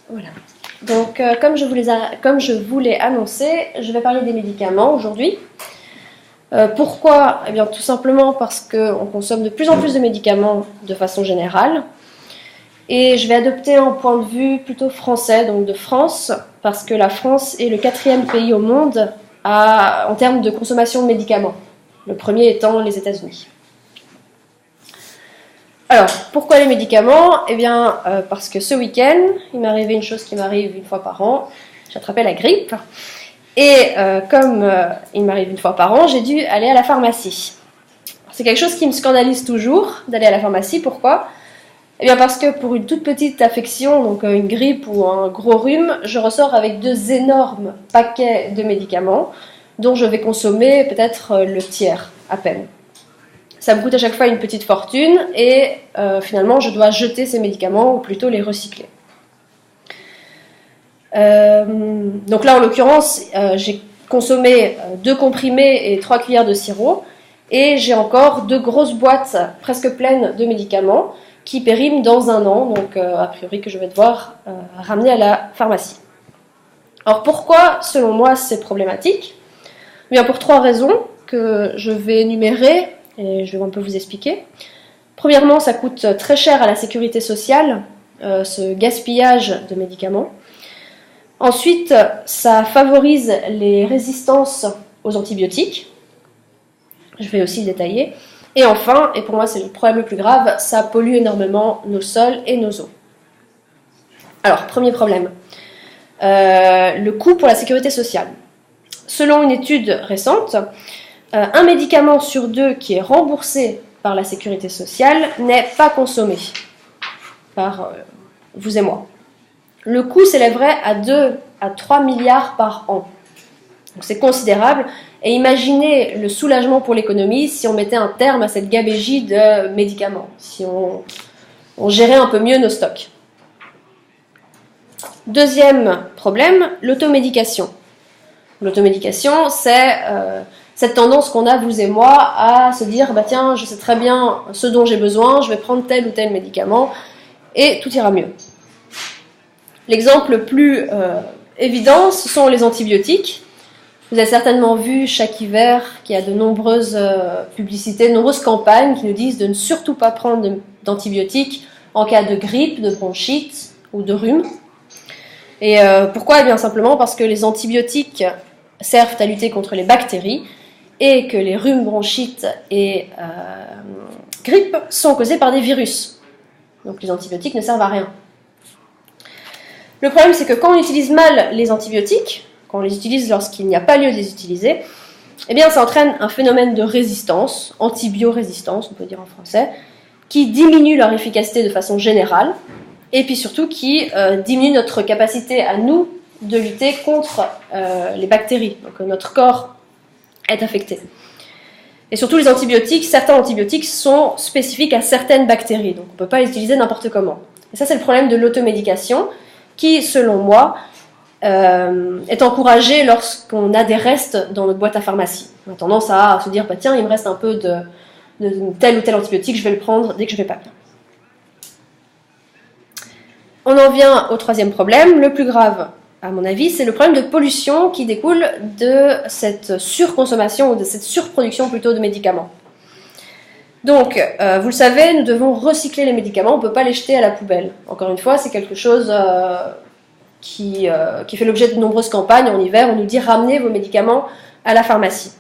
Voilà. Donc, comme je vous l'ai annoncé, je vais parler des médicaments aujourd'hui. Pourquoi? Eh bien, tout simplement parce qu'on consomme de plus en plus de médicaments de façon générale. Et je vais adopter un point de vue plutôt français, donc de France, parce que la France est le 4e pays au monde en termes de consommation de médicaments. Le premier étant les États-Unis. Alors, pourquoi les médicaments? Eh bien, parce que ce week-end, il m'est arrivé une chose qui m'arrive une fois par an. J'ai attrapé la grippe. Et comme il m'arrive une fois par an, j'ai dû aller à la pharmacie. C'est quelque chose qui me scandalise toujours, d'aller à la pharmacie. Pourquoi? Eh bien parce que pour une toute petite affection, donc une grippe ou un gros rhume, je ressors avec 2 énormes paquets de médicaments dont je vais consommer peut-être le tiers à peine. Ça me coûte à chaque fois une petite fortune et finalement je dois jeter ces médicaments ou plutôt les recycler. Donc là en l'occurrence, j'ai consommé 2 comprimés et 3 cuillères de sirop et j'ai encore 2 grosses boîtes presque pleines de médicaments qui périment dans 1 an, donc a priori que je vais devoir ramener à la pharmacie. Alors pourquoi, selon moi, c'est problématique? Eh bien pour 3 raisons que je vais énumérer et je vais un peu vous expliquer. Premièrement, ça coûte très cher à la sécurité sociale, ce gaspillage de médicaments. Ensuite, ça favorise les résistances aux antibiotiques. Je vais aussi le détailler. Et enfin, et pour moi c'est le problème le plus grave, ça pollue énormément nos sols et nos eaux. Alors, premier problème, le coût pour la sécurité sociale. Selon une étude récente, un médicament sur 2 qui est remboursé par la sécurité sociale n'est pas consommé par vous et moi. Le coût s'élèverait à 2 à 3 milliards par an. Donc c'est considérable. Et imaginez le soulagement pour l'économie si on mettait un terme à cette gabégie de médicaments, si on gérait un peu mieux nos stocks. Deuxième problème, l'automédication. L'automédication, c'est cette tendance qu'on a, vous et moi, à se dire bah tiens, je sais très bien ce dont j'ai besoin, je vais prendre tel ou tel médicament et tout ira mieux. L'exemple le plus évident, ce sont les antibiotiques. Vous avez certainement vu chaque hiver qu'il y a de nombreuses publicités, de nombreuses campagnes qui nous disent de ne surtout pas prendre d'antibiotiques en cas de grippe, de bronchite ou de rhume. Et pourquoi? Eh bien simplement parce que les antibiotiques servent à lutter contre les bactéries et que les rhumes, bronchites et grippe sont causés par des virus. Donc les antibiotiques ne servent à rien. Le problème, c'est que quand on utilise mal les antibiotiques, quand on les utilise lorsqu'il n'y a pas lieu de les utiliser, eh bien ça entraîne un phénomène de résistance, antibiorésistance, on peut dire en français, qui diminue leur efficacité de façon générale, et puis surtout qui diminue notre capacité à nous de lutter contre les bactéries. Donc notre corps est affecté. Et surtout les antibiotiques, certains antibiotiques sont spécifiques à certaines bactéries, donc on ne peut pas les utiliser n'importe comment. Et ça c'est le problème de l'automédication, qui selon moi est encouragé lorsqu'on a des restes dans notre boîte à pharmacie. On a tendance à se dire bah tiens, il me reste un peu de tel ou tel antibiotique, je vais le prendre dès que je vais pas bien. On en vient au 3e problème, le plus grave à mon avis, c'est le problème de pollution qui découle de cette surconsommation ou de cette surproduction plutôt de médicaments. Donc, vous le savez, nous devons recycler les médicaments, on ne peut pas les jeter à la poubelle. Encore une fois, c'est quelque chose qui fait l'objet de nombreuses campagnes en hiver. On nous dit ramenez vos médicaments à la pharmacie.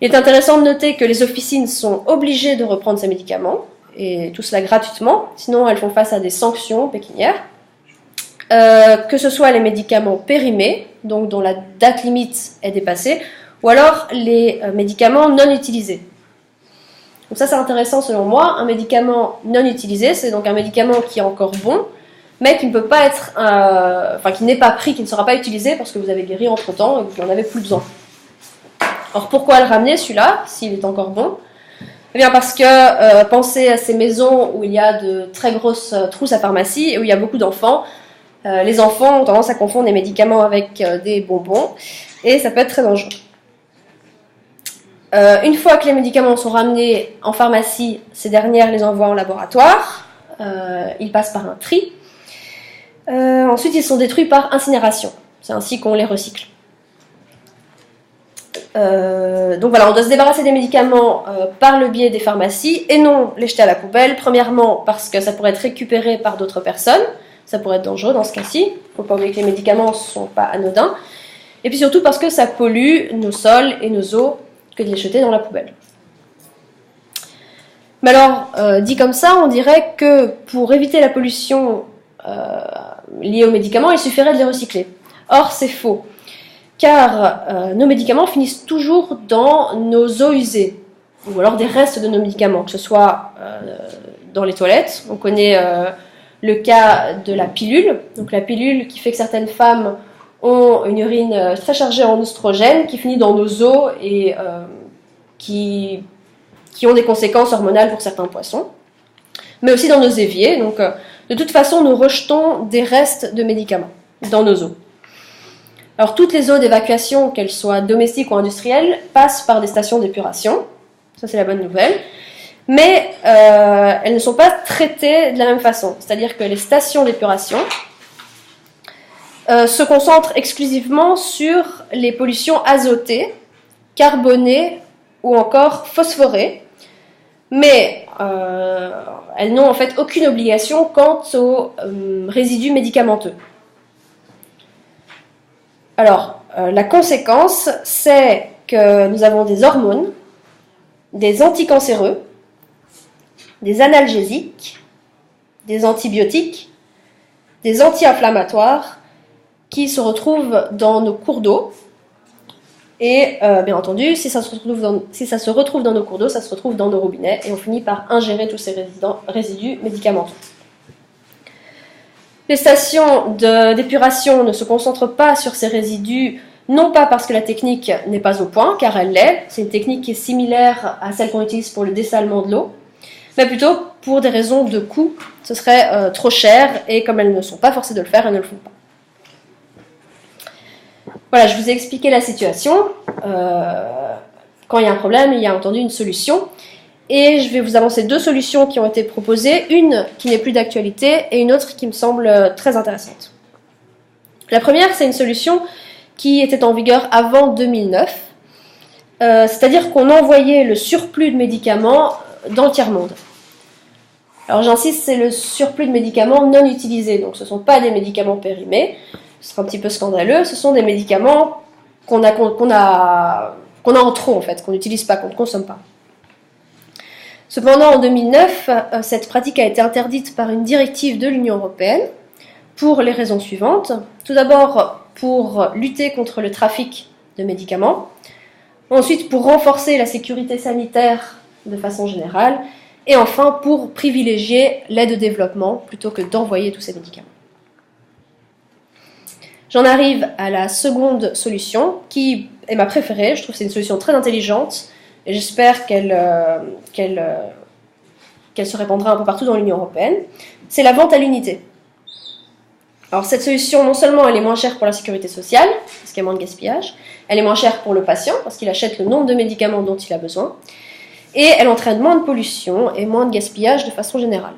Il est intéressant de noter que les officines sont obligées de reprendre ces médicaments, et tout cela gratuitement, sinon elles font face à des sanctions pécuniaires. Que ce soit les médicaments périmés, donc dont la date limite est dépassée, ou alors les médicaments non utilisés. Donc ça c'est intéressant selon moi. Un médicament non utilisé, c'est donc un médicament qui est encore bon, mais qui ne peut pas être, qui n'est pas pris, qui ne sera pas utilisé parce que vous avez guéri entre temps et que vous n'en avez plus besoin. Alors pourquoi le ramener celui-là, s'il est encore bon? Eh bien parce que pensez à ces maisons où il y a de très grosses trousses à pharmacie et où il y a beaucoup d'enfants. Les enfants ont tendance à confondre des médicaments avec des bonbons et ça peut être très dangereux. Une fois que les médicaments sont ramenés en pharmacie, ces dernières les envoient en laboratoire, ils passent par un tri. Ensuite, ils sont détruits par incinération. C'est ainsi qu'on les recycle. Donc voilà, on doit se débarrasser des médicaments par le biais des pharmacies et non les jeter à la poubelle. Premièrement, parce que ça pourrait être récupéré par d'autres personnes. Ça pourrait être dangereux dans ce cas-ci. Il ne faut pas oublier que les médicaments ne sont pas anodins. Et puis surtout parce que ça pollue nos sols et nos eaux que de les jeter dans la poubelle. Mais alors, dit comme ça, on dirait que pour éviter la pollution liée aux médicaments, il suffirait de les recycler. Or, c'est faux. Car nos médicaments finissent toujours dans nos eaux usées, ou alors des restes de nos médicaments, que ce soit dans les toilettes. On connaît le cas de la pilule, donc la pilule qui fait que certaines femmes ont une urine très chargée en oestrogène qui finit dans nos eaux et qui ont des conséquences hormonales pour certains poissons, mais aussi dans nos éviers. Donc, de toute façon, nous rejetons des restes de médicaments dans nos eaux. Alors, toutes les eaux d'évacuation, qu'elles soient domestiques ou industrielles, passent par des stations d'épuration. Ça, c'est la bonne nouvelle. Mais elles ne sont pas traitées de la même façon. C'est-à-dire que les stations d'épuration se concentrent exclusivement sur les pollutions azotées, carbonées ou encore phosphorées. Mais elles n'ont en fait aucune obligation quant aux résidus médicamenteux. Alors, la conséquence, c'est que nous avons des hormones, des anticancéreux, des analgésiques, des antibiotiques, des anti-inflammatoires qui se retrouvent dans nos cours d'eau. Et bien entendu, si ça se retrouve dans nos cours d'eau, ça se retrouve dans nos robinets et on finit par ingérer tous ces résidus médicamenteux. Les stations d'épuration ne se concentrent pas sur ces résidus, non pas parce que la technique n'est pas au point, car elle l'est, c'est une technique qui est similaire à celle qu'on utilise pour le dessalement de l'eau, mais plutôt pour des raisons de coût. Ce serait trop cher et comme elles ne sont pas forcées de le faire, elles ne le font pas. Voilà, je vous ai expliqué la situation. Quand il y a un problème, il y a entendu une solution. Et je vais vous avancer deux solutions qui ont été proposées, une qui n'est plus d'actualité et une autre qui me semble très intéressante. La première, c'est une solution qui était en vigueur avant 2009, c'est-à-dire qu'on envoyait le surplus de médicaments dans le tiers-monde. Alors j'insiste, c'est le surplus de médicaments non utilisés, donc ce ne sont pas des médicaments périmés, ce serait un petit peu scandaleux, ce sont des médicaments qu'on a en trop en fait, qu'on n'utilise pas, qu'on ne consomme pas. Cependant, en 2009, cette pratique a été interdite par une directive de l'Union européenne pour les raisons suivantes. Tout d'abord, pour lutter contre le trafic de médicaments. Ensuite, pour renforcer la sécurité sanitaire de façon générale. Et enfin, pour privilégier l'aide au développement plutôt que d'envoyer tous ces médicaments. J'en arrive à la seconde solution, qui est ma préférée. Je trouve que c'est une solution très intelligente. Et j'espère qu'elle se répandra un peu partout dans l'Union européenne. C'est la vente à l'unité. Alors cette solution, non seulement elle est moins chère pour la sécurité sociale, parce qu'il y a moins de gaspillage, elle est moins chère pour le patient, parce qu'il achète le nombre de médicaments dont il a besoin, et elle entraîne moins de pollution et moins de gaspillage de façon générale.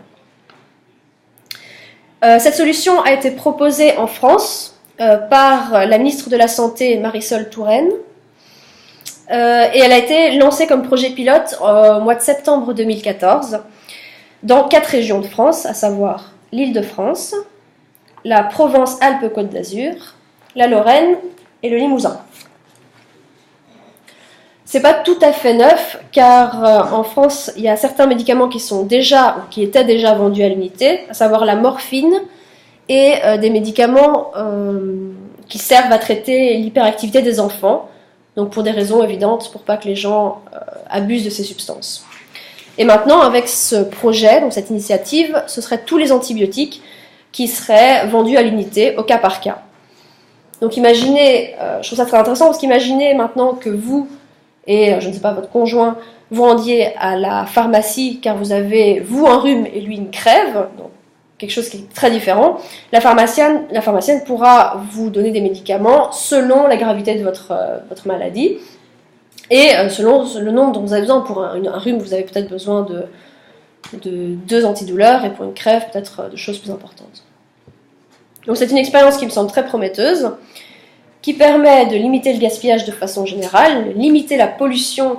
Cette solution a été proposée en France par la ministre de la Santé, Marisol Touraine, et elle a été lancée comme projet pilote au mois de septembre 2014 dans 4 régions de France, à savoir l'Île-de-France, la Provence-Alpes-Côte d'Azur, la Lorraine et le Limousin. C'est pas tout à fait neuf, car en France, il y a certains médicaments qui étaient déjà vendus à l'unité, à savoir la morphine et des médicaments qui servent à traiter l'hyperactivité des enfants. Donc pour des raisons évidentes, pour pas que les gens abusent de ces substances. Et maintenant, avec ce projet, donc cette initiative, ce seraient tous les antibiotiques qui seraient vendus à l'unité, au cas par cas. Donc imaginez, je trouve ça très intéressant, parce qu'imaginez maintenant que vous et, je ne sais pas, votre conjoint, vous rendiez à la pharmacie car vous avez, vous, un rhume et lui une crève, donc quelque chose qui est très différent. La pharmacienne pourra vous donner des médicaments selon la gravité de votre maladie et selon le nombre dont vous avez besoin. Pour un rhume, vous avez peut-être besoin de 2 antidouleurs et pour une crève, peut-être de choses plus importantes. Donc c'est une expérience qui me semble très prometteuse, qui permet de limiter le gaspillage de façon générale, limiter la pollution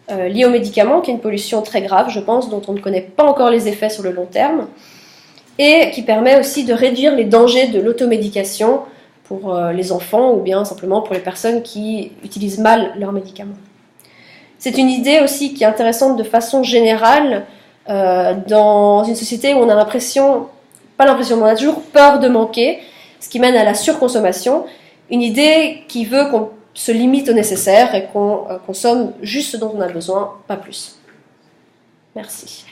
liée aux médicaments, qui est une pollution très grave, je pense, dont on ne connaît pas encore les effets sur le long terme, et qui permet aussi de réduire les dangers de l'automédication pour les enfants ou bien simplement pour les personnes qui utilisent mal leurs médicaments. C'est une idée aussi qui est intéressante de façon générale dans une société où on a l'impression, pas l'impression, mais on a toujours peur de manquer, ce qui mène à la surconsommation. Une idée qui veut qu'on se limite au nécessaire et qu'on consomme juste ce dont on a besoin, pas plus. Merci.